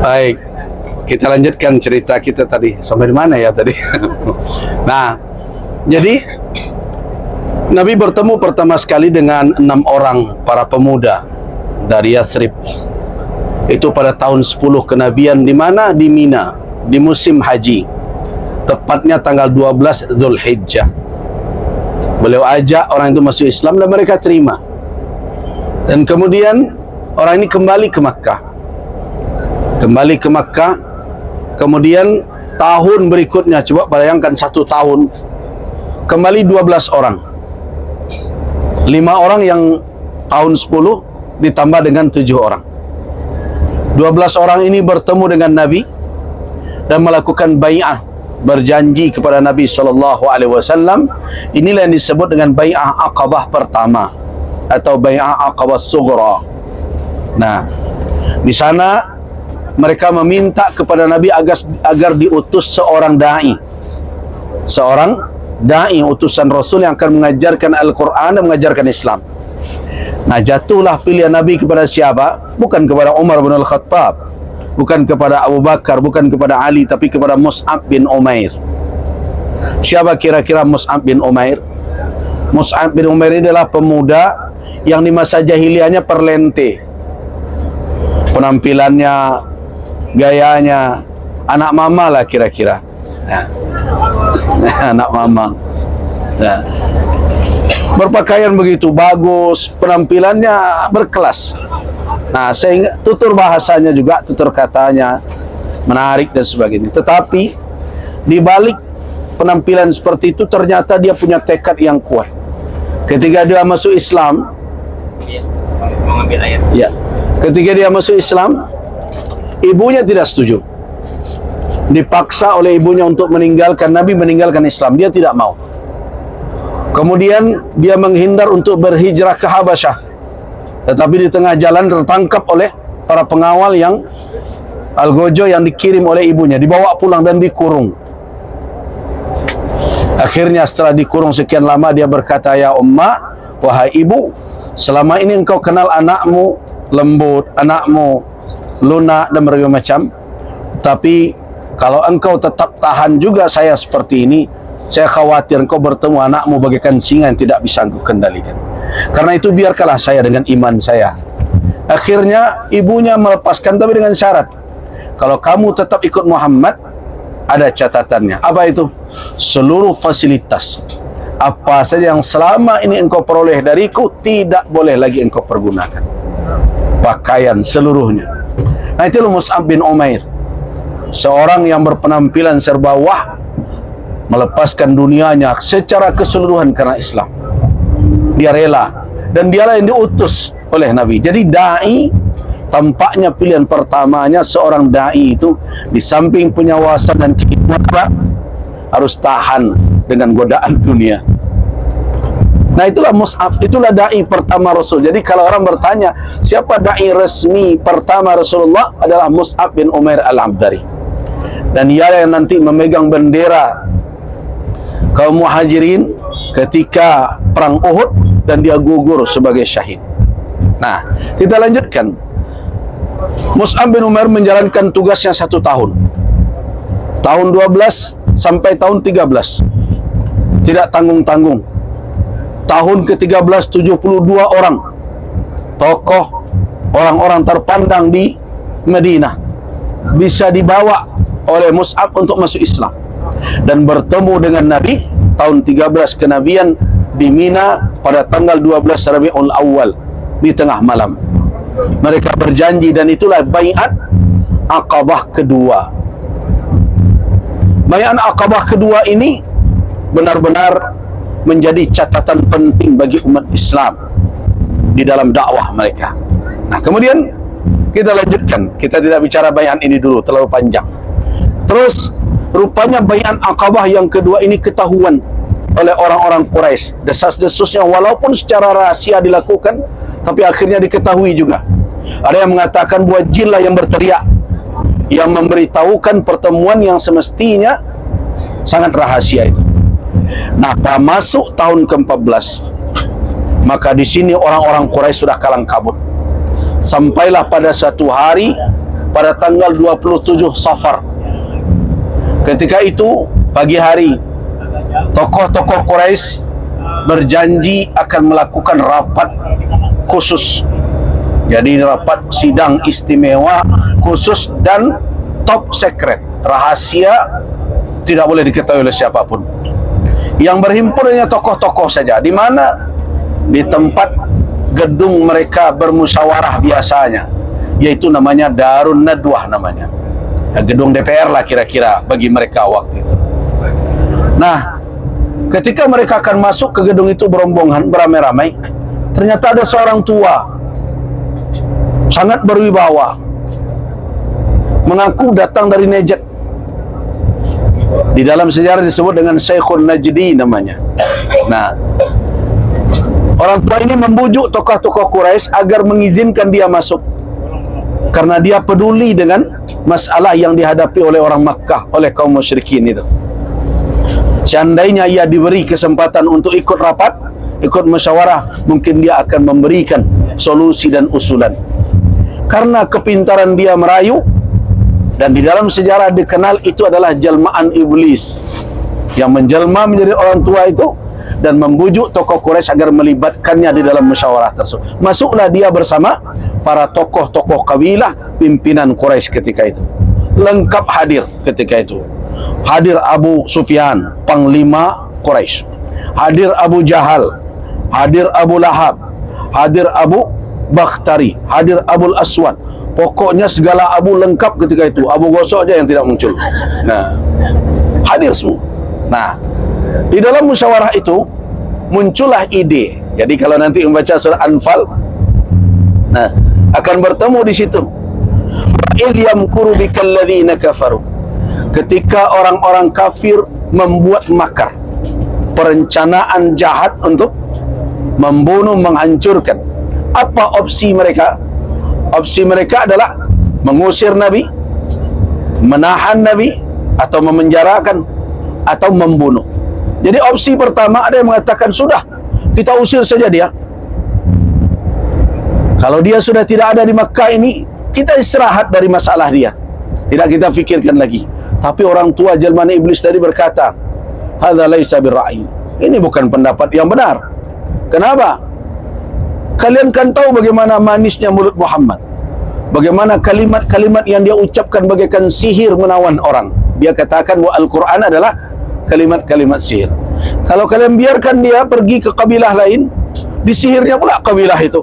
Baik, kita lanjutkan cerita kita tadi. Sampai di mana ya tadi? Nah, jadi Nabi bertemu pertama sekali dengan 6 orang para pemuda dari Yathrib. Itu pada tahun 10 kenabian, di mana? Di Mina, di musim haji. Tepatnya tanggal 12 Zulhijjah. Beliau ajak orang itu masuk Islam dan mereka terima. Dan kemudian orang ini kembali ke Makkah. Kembali ke Makkah. Kemudian tahun berikutnya, coba bayangkan 1 tahun, kembali 12 orang. 5 orang yang tahun 10 ditambah dengan 7 orang. 12 orang ini bertemu dengan Nabi dan melakukan bai'ah, berjanji kepada Nabi SAW. Inilah yang disebut dengan bai'ah Aqabah pertama atau bai'ah Aqabah Sughra. Nah, di sana mereka meminta kepada Nabi agar diutus seorang da'i, utusan Rasul yang akan mengajarkan Al-Quran dan mengajarkan Islam. Nah, jatuhlah pilihan Nabi kepada siapa? Bukan kepada Umar bin Al-Khattab, bukan kepada Abu Bakar, bukan kepada Ali, tapi kepada Mus'ab bin Umair. Siapa kira-kira Mus'ab bin Umair? Mus'ab bin Umair adalah pemuda yang di masa jahiliyahnya perlente. Penampilannya, gayanya anak mama lah kira-kira. Nah, anak mama. Nah, berpakaian begitu bagus, penampilannya berkelas. Nah, sehingga tutur bahasanya juga, tutur katanya menarik dan sebagainya. Tetapi di balik penampilan seperti itu ternyata dia punya tekad yang kuat. Ketika dia masuk Islam, ya, ketika dia masuk Islam, ibunya tidak setuju. Dipaksa oleh ibunya untuk meninggalkan Nabi, meninggalkan Islam. Dia tidak mau. Kemudian dia menghindar untuk berhijrah ke Habasyah. Tetapi di tengah jalan tertangkap oleh para pengawal yang algojo yang dikirim oleh ibunya, dibawa pulang dan dikurung. Akhirnya setelah dikurung sekian lama, dia berkata, "Ya Umma, wahai ibu, selama ini engkau kenal anakmu lembut, anakmu lunak dan berbagai macam. Tapi kalau engkau tetap tahan juga saya seperti ini, saya khawatir engkau bertemu anakmu bagaikan singa yang tidak bisa engkau kendalikan. Karena itu biarkanlah saya dengan iman saya." Akhirnya ibunya melepaskan, tapi dengan syarat, kalau kamu tetap ikut Muhammad, ada catatannya. Apa itu? Seluruh fasilitas apa saja yang selama ini engkau peroleh dariku, tidak boleh lagi engkau pergunakan. Pakaian seluruhnya. Nah, itu Mus'ab bin Umair, seorang yang berpenampilan serba wah, melepaskan dunianya secara keseluruhan karena Islam. Dia rela, dan dialah yang diutus oleh Nabi. Jadi da'i, tampaknya pilihan pertamanya seorang da'i itu, di samping punya wawasan dan keilmuan, harus tahan dengan godaan dunia. Nah, itulah Mus'ab, itulah da'i pertama Rasul. Jadi kalau orang bertanya siapa da'i resmi pertama Rasulullah, adalah Mus'ab bin Umair Al-Abdari. Dan ia yang nanti memegang bendera kaum Muhajirin ketika perang Uhud, dan dia gugur sebagai syahid. Nah, kita lanjutkan. Mus'ab bin Umair menjalankan tugasnya 1 tahun. Tahun 12 sampai tahun 13. Tidak tanggung-tanggung. Tahun ke-13 72 orang tokoh, orang-orang terpandang di Madinah bisa dibawa oleh Mus'ab untuk masuk Islam dan bertemu dengan Nabi tahun 13 kenabian di Mina pada tanggal 12 Rabiul Awal di tengah malam. Mereka berjanji, dan itulah bai'at Aqabah kedua. Bai'at Aqabah kedua ini benar-benar menjadi catatan penting bagi umat Islam di dalam dakwah mereka. Nah, kemudian kita lanjutkan. Kita tidak bicara bai'at ini dulu, terlalu panjang. Terus rupanya bai'at Aqabah yang kedua ini ketahuan oleh orang-orang Quraisy. Desas-desusnya walaupun secara rahasia dilakukan, tapi akhirnya diketahui juga. Ada yang mengatakan buat jinlah yang berteriak, yang memberitahukan pertemuan yang semestinya sangat rahasia itu. Nah, pada masuk tahun ke-14, maka di sini orang-orang Quraisy sudah kalang kabut. Sampailah pada satu hari pada tanggal 27 Safar. Ketika itu pagi hari, tokoh-tokoh Quraisy berjanji akan melakukan rapat khusus. Jadi rapat sidang istimewa khusus dan top secret, rahasia, tidak boleh diketahui oleh siapapun. Yang berhimpun hanya tokoh-tokoh saja. Di mana? Di tempat gedung mereka bermusyawarah biasanya, yaitu namanya Darun Nadwah namanya. Gedung DPR lah kira-kira bagi mereka waktu itu. Nah, ketika mereka akan masuk ke gedung itu berombongan, beramai-ramai, ternyata ada seorang tua sangat berwibawa, mengaku datang dari Najd. Di dalam sejarah disebut dengan Syekhun Najdi namanya. Nah, orang tua ini membujuk tokoh-tokoh Quraisy agar mengizinkan dia masuk, karena dia peduli dengan masalah yang dihadapi oleh orang Makkah, oleh kaum musyrikin itu. Seandainya ia diberi kesempatan untuk ikut rapat, ikut musyawarah, mungkin dia akan memberikan solusi dan usulan. Karena kepintaran dia merayu, dan di dalam sejarah dikenal itu adalah jelmaan iblis yang menjelma menjadi orang tua itu dan membujuk tokoh Quraisy agar melibatkannya di dalam musyawarah tersebut. Masuklah dia bersama para tokoh-tokoh kabilah pimpinan Quraisy ketika itu. Lengkap hadir ketika itu. Hadir Abu Sufyan, panglima Quraisy. Hadir Abu Jahal, hadir Abu Lahab, hadir Abu Bakhtari, hadir Abul Aswad. Pokoknya segala Abu lengkap ketika itu. Abu Gosok aja yang tidak muncul. Nah, hadir semua. Nah, di dalam musyawarah itu muncullah ide. Jadi kalau nanti membaca surah Anfal, nah, akan bertemu di situ. Idh yamkuru bikal ladzina kafaru. Ketika orang-orang kafir membuat makar, perencanaan jahat untuk membunuh, menghancurkan. Apa opsi mereka? Opsi mereka adalah mengusir Nabi, menahan Nabi, atau memenjarakan, atau membunuh. Jadi opsi pertama ada yang mengatakan, sudah, kita usir saja dia. Kalau dia sudah tidak ada di Makkah ini, kita istirahat dari masalah dia, tidak kita fikirkan lagi. Tapi orang tua jelmaan iblis tadi berkata, hadza laisa birra'i. Ini bukan pendapat yang benar. Kenapa? Kalian kan tahu bagaimana manisnya mulut Muhammad, bagaimana kalimat-kalimat yang dia ucapkan bagaikan sihir menawan orang. Dia katakan bahwa Al-Quran adalah kalimat-kalimat sihir. Kalau kalian biarkan dia pergi ke kabilah lain, disihirnya pula kabilah itu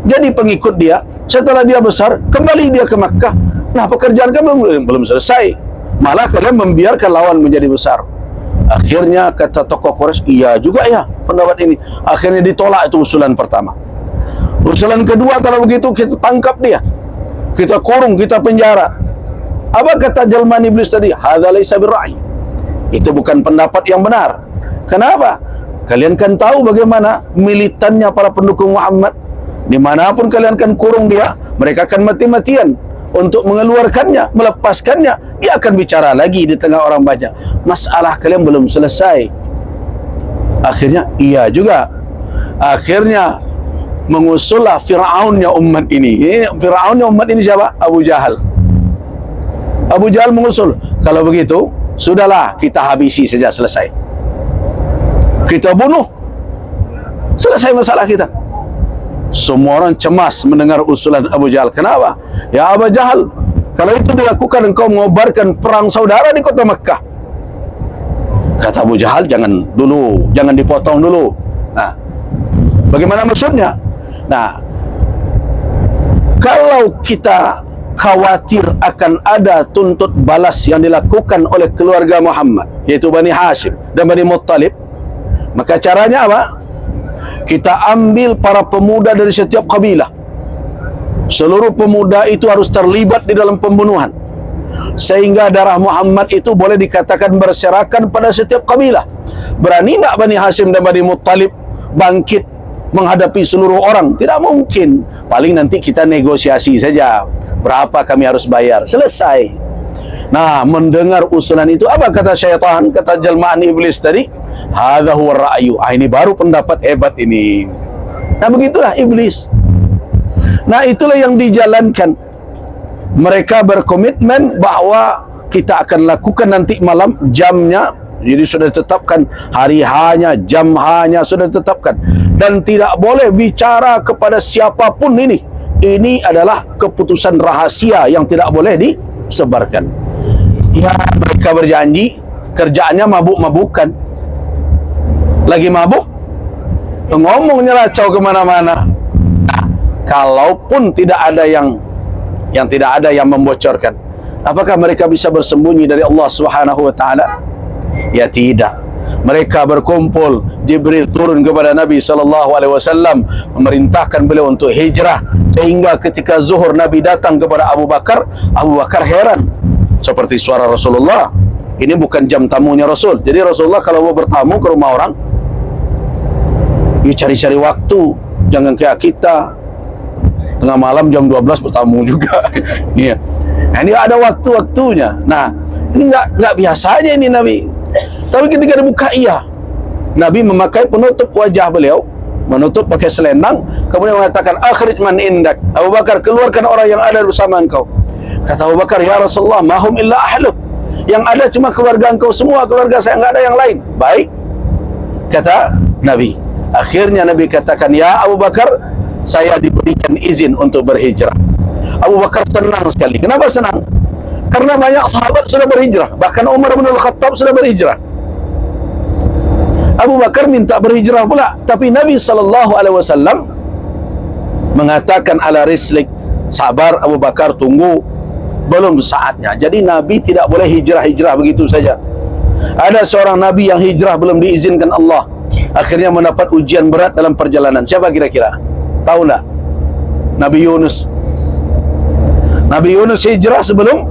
jadi pengikut dia. Setelah dia besar, kembali dia ke Makkah. Nah, pekerjaan kamu belum selesai, malah kalian membiarkan lawan menjadi besar. Akhirnya kata tokoh Quraisy, iya juga ya pendapat ini. Akhirnya ditolak itu usulan pertama. Usulan kedua, kalau begitu kita tangkap dia, kita kurung, kita penjara. Apa kata jelmaan iblis tadi? Hadza laisa birra'i. Itu bukan pendapat yang benar. Kenapa? Kalian kan tahu bagaimana militannya para pendukung Muhammad. Dimanapun kalian kan kurung dia, mereka akan mati-matian untuk mengeluarkannya, melepaskannya. Dia akan bicara lagi di tengah orang banyak. Masalah kalian belum selesai. Akhirnya iya juga. Akhirnya mengusullah Fir'aunnya umat ini. Fir'aunnya umat ini siapa? Abu Jahal. Abu Jahal mengusul, kalau begitu sudahlah, kita habisi saja, selesai. Kita bunuh, selesai masalah kita. Semua orang cemas mendengar usulan Abu Jahal. Kenapa? Ya Abu Jahal, kalau itu dilakukan, engkau mengobarkan perang saudara di kota Makkah. Kata Abu Jahal, jangan dulu, jangan dipotong dulu. Nah, bagaimana maksudnya? Nah, kalau kita khawatir akan ada tuntut balas yang dilakukan oleh keluarga Muhammad, yaitu Bani Hashim dan Bani Muttalib, maka caranya apa? Kita ambil para pemuda dari setiap kabilah. Seluruh pemuda itu harus terlibat di dalam pembunuhan, sehingga darah Muhammad itu boleh dikatakan berserakan pada setiap kabilah. Berani tak Bani Hashim dan Bani Muttalib bangkit menghadapi seluruh orang? Tidak mungkin. Paling nanti kita negosiasi saja, berapa kami harus bayar, selesai. Nah, mendengar usulan itu, apa kata syaitan, kata jelmaan iblis tadi? Hadza huwa ra'yu. Ini baru pendapat hebat ini. Nah, begitulah iblis. Nah, itulah yang dijalankan. Mereka berkomitmen bahawa kita akan lakukan nanti malam, jamnya, jadi sudah ditetapkan, hari hanya, jam hanya sudah ditetapkan, dan tidak boleh bicara kepada siapapun ini. Ini adalah keputusan rahasia yang tidak boleh disebarkan. Ya, mereka berjanji, kerjaannya mabuk-mabukan. Lagi mabuk, ngomongnya racau kemana-mana. Nah, kalaupun tidak ada yang tidak ada yang membocorkan, apakah mereka bisa bersembunyi dari Allah Subhanahu wa taala? Ya tidak. Mereka berkumpul, Jibril turun kepada Nabi sallallahu alaihi wasallam memerintahkan beliau untuk hijrah, sehingga ketika zuhur Nabi datang kepada Abu Bakar heran. Seperti suara Rasulullah, ini bukan jam tamunya Rasul. Jadi Rasulullah kalau mau bertamu ke rumah orang, you cari-cari waktu, jangan kayak kita tengah malam jam 12 bertamu juga. Iya. Nah, ini ada waktu-waktunya. Nah, ini enggak biasanya ini Nabi. Tapi ketika dibuka, iya, Nabi memakai penutup wajah beliau, menutup pakai selendang, kemudian mengatakan, akhrij man indak. Abu Bakar, keluarkan orang yang ada bersama engkau. Kata Abu Bakar, ya Rasulullah, mahum illa ahluk. Yang ada cuma keluarga engkau semua, keluarga saya enggak ada yang lain. Baik, kata Nabi. Akhirnya Nabi katakan, ya Abu Bakar, saya diberikan izin untuk berhijrah. Abu Bakar senang sekali. Kenapa senang? Karena banyak sahabat sudah berhijrah. Bahkan Umar bin Al-Khattab sudah berhijrah. Abu Bakar minta berhijrah pula. Tapi Nabi SAW mengatakan, ala rislik, sabar Abu Bakar, tunggu, belum saatnya. Jadi Nabi tidak boleh hijrah-hijrah begitu saja. Ada seorang Nabi yang hijrah belum diizinkan Allah, akhirnya mendapat ujian berat dalam perjalanan. Siapa kira-kira? Tahu tak? Nabi Yunus. Nabi Yunus hijrah sebelum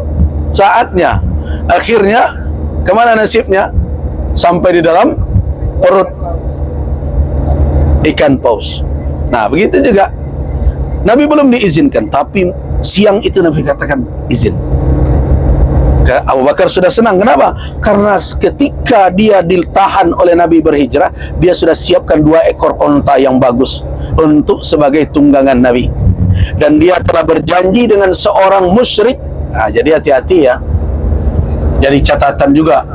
saatnya. Akhirnya kemana nasibnya? Sampai di dalam perut ikan paus. Nah, begitu juga Nabi belum diizinkan, tapi siang itu Nabi katakan izin. Abu Bakar sudah senang. Kenapa? Karena ketika dia ditahan oleh Nabi berhijrah, dia sudah siapkan 2 ekor onta yang bagus untuk sebagai tunggangan Nabi, dan dia telah berjanji dengan seorang musyrik. Nah, jadi hati-hati ya. Jadi catatan juga,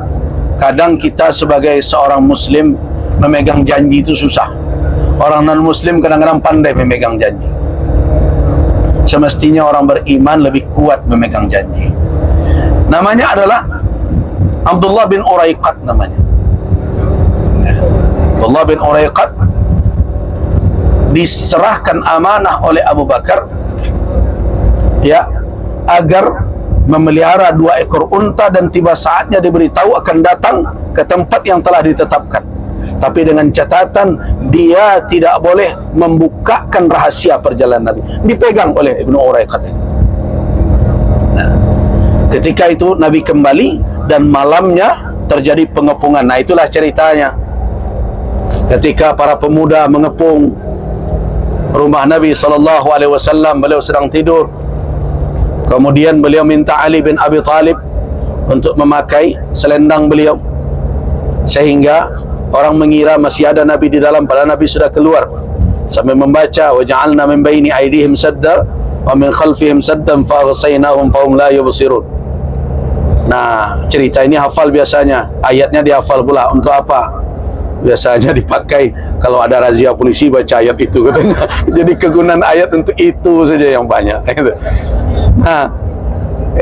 kadang kita sebagai seorang muslim memegang janji itu susah. Orang non muslim kadang-kadang pandai memegang janji. Semestinya orang beriman lebih kuat memegang janji. Namanya adalah Abdullah bin Uraiqat namanya. Abdullah bin Uraiqat diserahkan amanah oleh Abu Bakar, ya, agar memelihara 2 ekor unta, dan tiba saatnya diberitahu akan datang ke tempat yang telah ditetapkan. Tapi dengan catatan dia tidak boleh membukakan rahasia perjalanan. Dipegang oleh Ibnu Uraiqat. Nah, ketika itu Nabi kembali dan malamnya terjadi pengepungan. Nah, itulah ceritanya. Ketika para pemuda mengepung rumah Nabi SAW, beliau sedang tidur. Kemudian beliau minta Ali bin Abi Thalib untuk memakai selendang beliau, sehingga orang mengira masih ada Nabi di dalam, padahal Nabi sudah keluar, sambil membaca, wa ja'alna min baini aydihim sadda wa min khalfihim saddan fa aghsaynahum fa hum la yubsirun. Nah, cerita ini hafal biasanya, ayatnya dihafal pula. Untuk apa? Biasanya dipakai kalau ada razia polisi, baca ayat itu katanya. Jadi kegunaan ayat untuk itu saja yang banyak. Nah,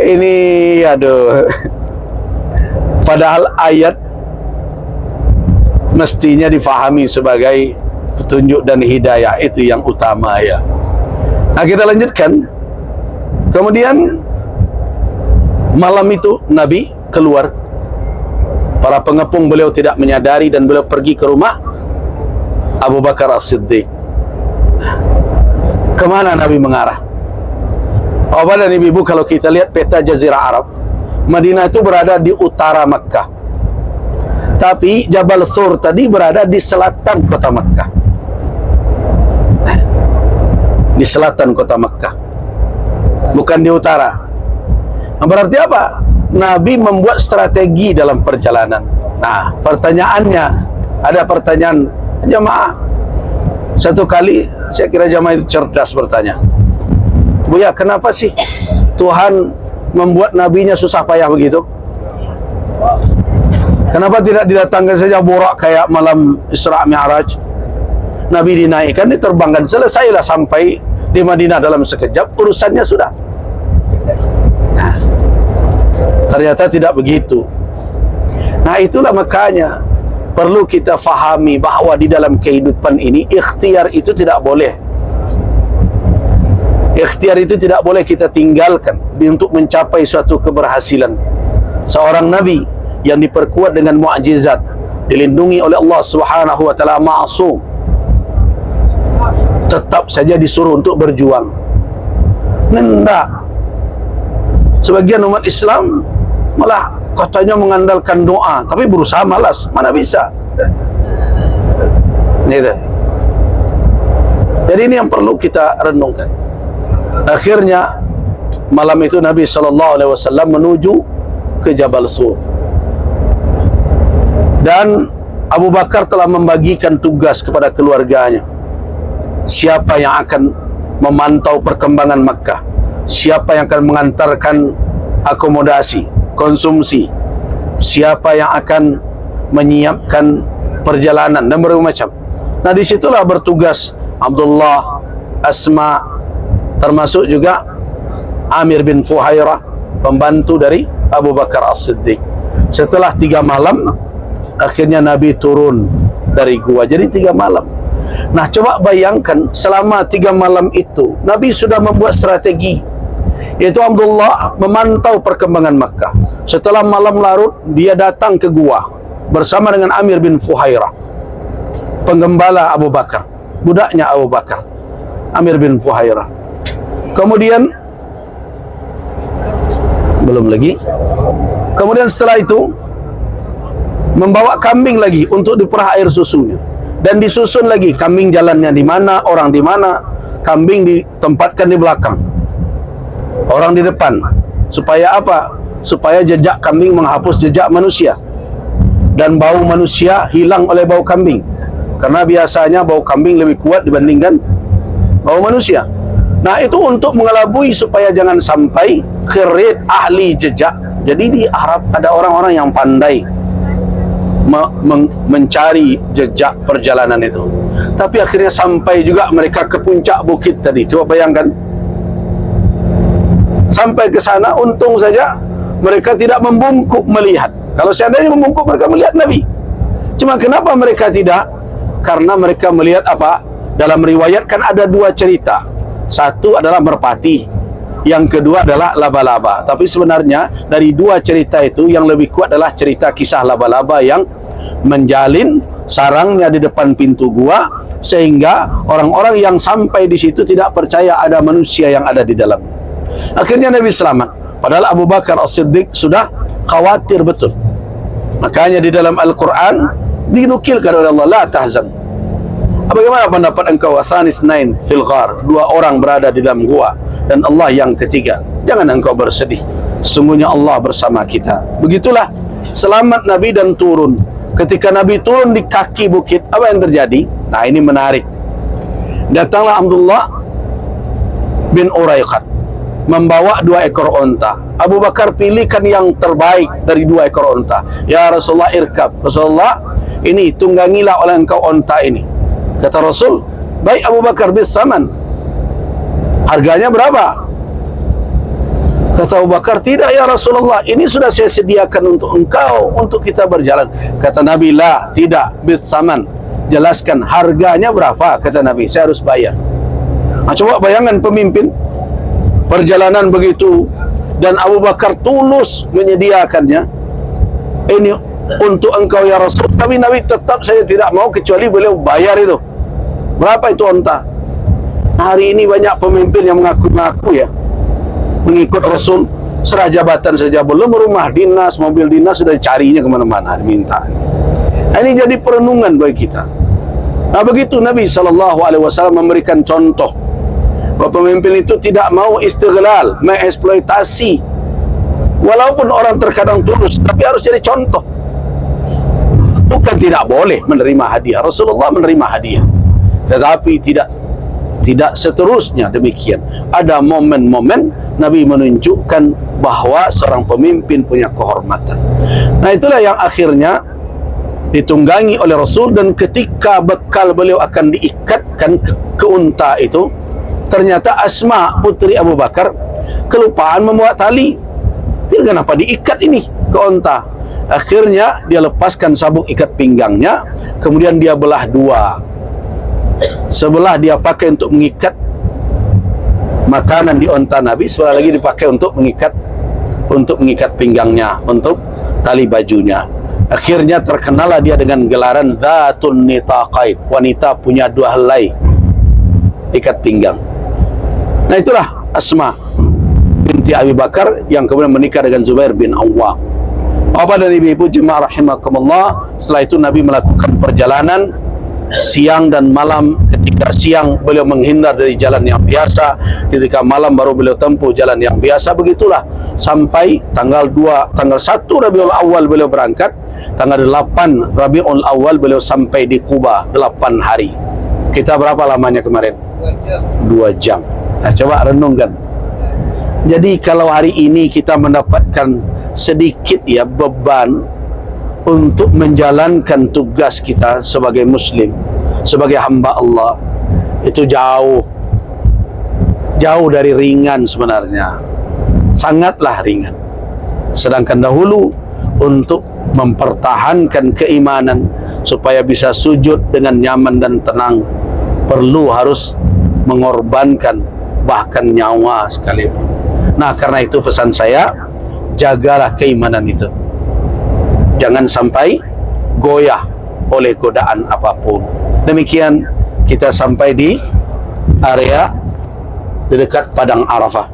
ini aduh. Padahal ayat mestinya difahami sebagai petunjuk dan hidayah, itu yang utama ya. Nah, kita lanjutkan. Kemudian malam itu Nabi keluar. Para pengepung beliau tidak menyadari, dan beliau pergi ke rumah Abu Bakar As-Siddiq. Kemana Nabi mengarah? Bapak dan Ibu, kalau kita lihat peta Jazirah Arab, Madinah itu berada di utara Makkah, tapi Jabal Sur tadi berada di selatan kota Makkah. Di selatan kota Makkah, bukan di utara. Nah, berarti apa? Nabi membuat strategi dalam perjalanan. Nah, pertanyaannya, ada pertanyaan jamaah. Satu kali saya kira jamaah itu cerdas bertanya, Buya, kenapa sih Tuhan membuat nabinya susah payah begitu? Kenapa tidak didatangkan saja borak kayak malam Isra Mi'raj? Nabi dinaikkan, diterbangkan, selesailah sampai di Madinah dalam sekejap, urusannya sudah. Nah, ternyata tidak begitu. Nah, itulah makanya perlu kita fahami bahawa di dalam kehidupan ini ikhtiar itu tidak boleh. Ikhtiar itu tidak boleh kita tinggalkan untuk mencapai suatu keberhasilan. Seorang nabi yang diperkuat dengan mukjizat, dilindungi oleh Allah Subhanahu wa taala, ma'sum, tetap saja disuruh untuk berjuang. Nenda. Sebagian umat Islam malah katanya mengandalkan doa, tapi berusaha malas, mana bisa. Gitu. Jadi ini yang perlu kita renungkan. Akhirnya malam itu Nabi SAW menuju ke Jabal Sur, dan Abu Bakar telah membagikan tugas kepada keluarganya. Siapa yang akan memantau perkembangan Makkah, siapa yang akan mengantarkan akomodasi, konsumsi, siapa yang akan menyiapkan perjalanan dan berbagai macam. Nah, disitulah bertugas Abdullah, Asma, termasuk juga Amir bin Fuhairah, pembantu dari Abu Bakar As-Siddiq. Setelah 3 malam, akhirnya Nabi turun dari gua. Jadi 3 malam. Nah, coba bayangkan, selama 3 malam itu Nabi sudah membuat strategi, yaitu Abdullah memantau perkembangan Makkah. Setelah malam larut, dia datang ke gua bersama dengan Amir bin Fuhairah, penggembala Abu Bakar, budaknya Abu Bakar, Amir bin Fuhairah. Kemudian setelah itu membawa kambing lagi untuk diperah air susunya, dan disusun lagi kambing jalannya di mana, orang di mana. Kambing ditempatkan di belakang, orang di depan. Supaya apa? Supaya jejak kambing menghapus jejak manusia, dan bau manusia hilang oleh bau kambing, karena biasanya bau kambing lebih kuat dibandingkan bau manusia. Nah, itu untuk mengelabui supaya jangan sampai kherit ahli jejak. Jadi diharap ada orang-orang yang pandai mencari jejak perjalanan itu. Tapi akhirnya sampai juga mereka ke puncak bukit tadi. Coba bayangkan, sampai ke sana, untung saja mereka tidak membungkuk melihat. Kalau seandainya membungkuk, mereka melihat Nabi. Cuma kenapa mereka tidak? Karena mereka melihat apa? Dalam riwayat kan ada 2 cerita. Satu adalah merpati, yang kedua adalah laba-laba. Tapi sebenarnya dari 2 cerita itu, yang lebih kuat adalah cerita kisah laba-laba yang menjalin sarangnya di depan pintu gua, sehingga orang-orang yang sampai di situ tidak percaya ada manusia yang ada di dalam. Akhirnya Nabi selamat. Padahal Abu Bakar As-Siddiq sudah khawatir betul. Makanya di dalam Al-Quran dinukilkan oleh Allah, la tahzan. Bagaimana pendapat engkau? Athanis nain fil ghar, 2 orang berada di dalam gua dan Allah yang ketiga. Jangan engkau bersedih, sungguhnya Allah bersama kita. Begitulah selamat Nabi dan turun. Ketika Nabi turun di kaki bukit, apa yang terjadi? Nah, ini menarik. Datanglah Abdullah bin Uraiqat membawa 2 ekor onta. Abu Bakar pilihkan yang terbaik dari 2 ekor onta. Ya Rasulullah, irkab. Rasulullah, ini tunggangilah oleh engkau onta ini. Kata Rasul, baik Abu Bakar, bis saman. Harganya berapa? Kata Abu Bakar, tidak ya Rasulullah, ini sudah saya sediakan untuk engkau, untuk kita berjalan. Kata Nabi, la, tidak, bis saman. Jelaskan harganya berapa? Kata Nabi, saya harus bayar. Nah, coba bayangkan pemimpin perjalanan begitu, dan Abu Bakar tulus menyediakannya. Ini untuk engkau ya Rasul. Tapi Nabi tetap saya tidak mau kecuali beliau bayar itu. Berapa itu onta? Hari ini banyak pemimpin yang mengaku-ngaku ya, mengikut Rasul, serah jabatan saja belum, rumah dinas, mobil dinas sudah carinya kemana-mana, diminta. Nah, ini jadi perenungan bagi kita. Nah, begitu Nabi SAW memberikan contoh bahwa pemimpin itu tidak mau istighlal, mengeksploitasi. Walaupun orang terkadang tulus, tapi harus jadi contoh. Bukan tidak boleh menerima hadiah, Rasulullah menerima hadiah, tetapi tidak seterusnya demikian. Ada momen-momen Nabi menunjukkan bahawa seorang pemimpin punya kehormatan. Nah, itulah yang akhirnya ditunggangi oleh Rasul, dan ketika bekal beliau akan diikatkan ke unta itu, ternyata Asma putri Abu Bakar kelupaan membawa tali. Dia kenapa diikat ini ke unta? Akhirnya dia lepaskan sabuk ikat pinggangnya, kemudian dia belah dua. Sebelah dia pakai untuk mengikat makanan di unta Nabi, sebelah lagi dipakai untuk mengikat pinggangnya, untuk tali bajunya. Akhirnya terkenalah dia dengan gelaran Dzatun Nitaqain, wanita punya dua helai ikat pinggang. Nah, itulah Asma binti Abi Bakar yang kemudian menikah dengan Zubair bin Awwam. Bapak dan ibu-ibu jemaah rahimakumullah, setelah itu Nabi melakukan perjalanan siang dan malam. Ketika siang beliau menghindar dari jalan yang biasa, ketika malam baru beliau tempuh jalan yang biasa. Begitulah sampai tanggal 1 Rabiul Awal beliau berangkat, tanggal 8 Rabiul Awal beliau sampai di Quba 8 hari. Kita berapa lamanya kemarin? 2 jam. Nah, coba renungkan. Jadi kalau hari ini kita mendapatkan sedikit ya beban untuk menjalankan tugas kita sebagai muslim, sebagai hamba Allah, itu jauh dari ringan sebenarnya, sangatlah ringan. Sedangkan dahulu untuk mempertahankan keimanan supaya bisa sujud dengan nyaman dan tenang, perlu harus mengorbankan bahkan nyawa sekalipun. Nah, karena itu pesan saya, jagalah keimanan itu, jangan sampai goyah oleh godaan apapun. Demikian kita sampai di area di dekat Padang Arafah.